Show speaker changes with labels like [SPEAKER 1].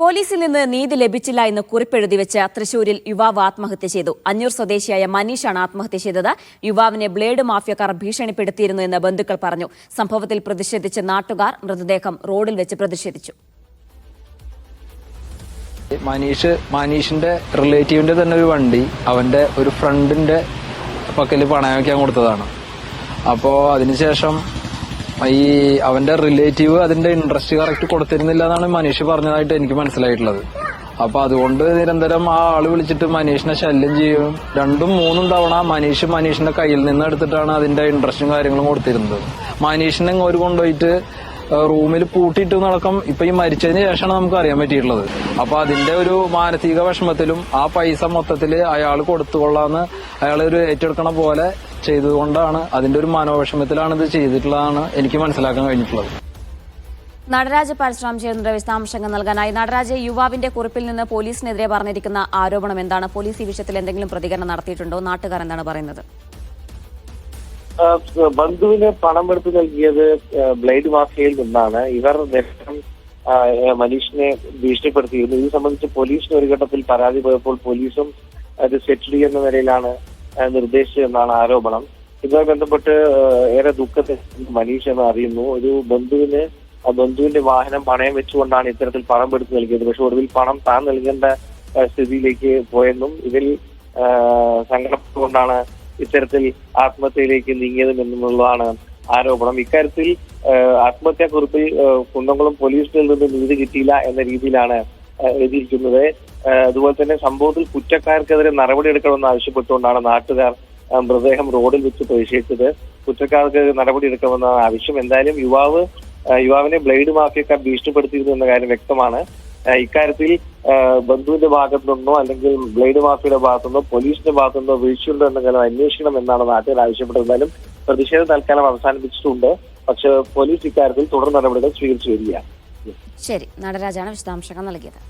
[SPEAKER 1] പോലീസിൽ നിന്ന് നീതി ലഭിച്ചില്ല എന്ന് കുറിപ്പെഴുതി വെച്ച് തൃശൂരിൽ യുവാവ് ആത്മഹത്യ ചെയ്തു. അഞ്ഞൂർ സ്വദേശിയായ മനീഷാണ് ആത്മഹത്യ ചെയ്തത്. യുവാവിനെ ബ്ലേഡ് മാഫിയക്കാർ ഭീഷണിപ്പെടുത്തിയിരുന്നു എന്ന് ബന്ധുക്കൾ പറഞ്ഞു. സംഭവത്തിൽ പ്രതിഷേധിച്ച് നാട്ടുകാർ മൃതദേഹം റോഡിൽ വെച്ച് പ്രതിഷേധിച്ചു.
[SPEAKER 2] മനീഷിന്റെ റിലേറ്റീവിന്റെ തന്നെ ഒരു വണ്ടി അവന്റെ ഒരു ഫ്രണ്ടിന്റെ പക്കല് പണയം വയ്ക്കാൻ കൊടുത്തതാണ്. അപ്പോ അതിനുശേഷം അവന്റെ റിലേറ്റീവ് അതിന്റെ ഇൻട്രസ്റ്റ് കറക്റ്റ് കൊടുത്തിരുന്നില്ല എന്നാണ് മനീഷ് പറഞ്ഞതായിട്ട് എനിക്ക് മനസ്സിലായിട്ടുള്ളത്. അപ്പൊ അതുകൊണ്ട് നിരന്തരം ആ ആള് വിളിച്ചിട്ട് മനീഷിനെ ശല്യം ചെയ്യും. 2-3 തവണ മനീഷിന്റെ കയ്യിൽ നിന്ന് എടുത്തിട്ടാണ് അതിന്റെ ഇൻട്രസ്റ്റും കാര്യങ്ങളും കൊടുത്തിരുന്നത്. മനീഷിനെ ഇങ്ങോട്ട് കൊണ്ടുപോയിട്ട് റൂമിൽ പൂട്ടിയിട്ട് നടക്കം ഇപ്പൊ ഈ മരിച്ചതിന് ശേഷമാണ് നമുക്ക് അറിയാൻ പറ്റിയിട്ടുള്ളത്. അപ്പൊ അതിന്റെ ഒരു മാനസിക വിഷമത്തിലും ആ പൈസ മൊത്തത്തില് അയാൾ കൊടുത്തുകൊള്ളാന്ന് അയാൾ ഒരു ഏറ്റെടുക്കണ പോലെ ചെയ്തുകൊണ്ടാണ് അതിന്റെ ഒരു മനോവിഷമത്തിലാണ് ഇത് ചെയ്തിട്ടുള്ളതാണ് എനിക്ക് മനസ്സിലാക്കാൻ കഴിഞ്ഞിട്ടുള്ളത്.
[SPEAKER 1] നടരാജ് പരശുറാം ചേർന്ന വിശദാംശങ്ങൾ നൽകാനായി. നടരാജ്, യുവാവിന്റെ കുറിപ്പിൽ നിന്ന് പോലീസിനെതിരെ പറഞ്ഞിരിക്കുന്ന ആരോപണം എന്താണ്? പോലീസ് ഈ വിഷയത്തിൽ എന്തെങ്കിലും പ്രതികരണം നടത്തിയിട്ടുണ്ടോ? നാട്ടുകാർ എന്താണ് പറയുന്നത്?
[SPEAKER 3] ബന്ധുവിന് പണം എടുത്തു നൽകിയത് ബ്ലേഡ് മാഫിയയിൽ നിന്നാണ്. ഇവർ മനീഷിനെ ഭീഷണിപ്പെടുത്തിയിരുന്നു. ഇത് സംബന്ധിച്ച് പോലീസിന് ഒരു ഘട്ടത്തിൽ പരാതി പോയപ്പോൾ പോലീസും അത് സെറ്റിൽ ചെയ്യുന്ന നിലയിലാണ് നിർദ്ദേശിച്ചതെന്നാണ് ആരോപണം. ഇതുമായി ബന്ധപ്പെട്ട് ഏറെ ദുഃഖത്തിൽ മനീഷ് എന്ന് അറിയുന്നു. ഒരു ബന്ധുവിന്റെ വാഹനം പണയം വെച്ചുകൊണ്ടാണ് ഇത്തരത്തിൽ പണം എടുത്തു നൽകിയത്. പക്ഷെ ഒടുവിൽ പണം താൻ നൽകേണ്ട സ്ഥിതിയിലേക്ക് പോയെന്നും ഇതിൽ സങ്കടപ്പെട്ടുകൊണ്ടാണ് ഇത്തരത്തിൽ ആത്മഹത്യയിലേക്ക് നീങ്ങിയതും എന്നുള്ളതാണ് ആരോപണം. ഇക്കാര്യത്തിൽ ആത്മഹത്യാക്കുറിപ്പിൽ കുന്നംകുളം പോലീസിൽ നിന്ന് നീതി കിട്ടിയില്ല എന്ന രീതിയിലാണ് എഴുതിയിരിക്കുന്നത്. അതുപോലെ തന്നെ സംഭവത്തിൽ കുറ്റക്കാർക്കെതിരെ നടപടിയെടുക്കണമെന്ന് ആവശ്യപ്പെട്ടുകൊണ്ടാണ് നാട്ടുകാർ മൃതദേഹം റോഡിൽ വെച്ച് പ്രതിഷേധിച്ചത്. കുറ്റക്കാർക്ക് നടപടിയെടുക്കണമെന്നാണ് ആവശ്യം. എന്തായാലും യുവാവിനെ ബ്ലേഡ് മാഫിയക്കാർ ഭീഷണിപ്പെടുത്തിയിരുന്നു എന്ന കാര്യം വ്യക്തമാണ്. ഇക്കാര്യത്തിൽ ബന്ധുവിന്റെ ഭാഗത്തു നിന്നോ അല്ലെങ്കിൽ ബ്ലേഡ് മാഫിയയുടെ ഭാഗത്തുനിന്നോ പോലീസിന്റെ ഭാഗത്തുനിന്നോ വീഴ്ചയുണ്ടോ എന്ന കാര്യം അന്വേഷിക്കണം എന്നാണ് നാട്ടുകാർ ആവശ്യപ്പെട്ടത്. എന്തായാലും പ്രതിഷേധം തൽക്കാലം അവസാനിപ്പിച്ചിട്ടുണ്ട്. പക്ഷേ പോലീസ് ഇക്കാര്യത്തിൽ തുടർ നടപടികൾ സ്വീകരിച്ചു വരികയാണ്.
[SPEAKER 1] ശരി, നടരാജാണ് വിശദാംശങ്ങൾ നൽകിയത്.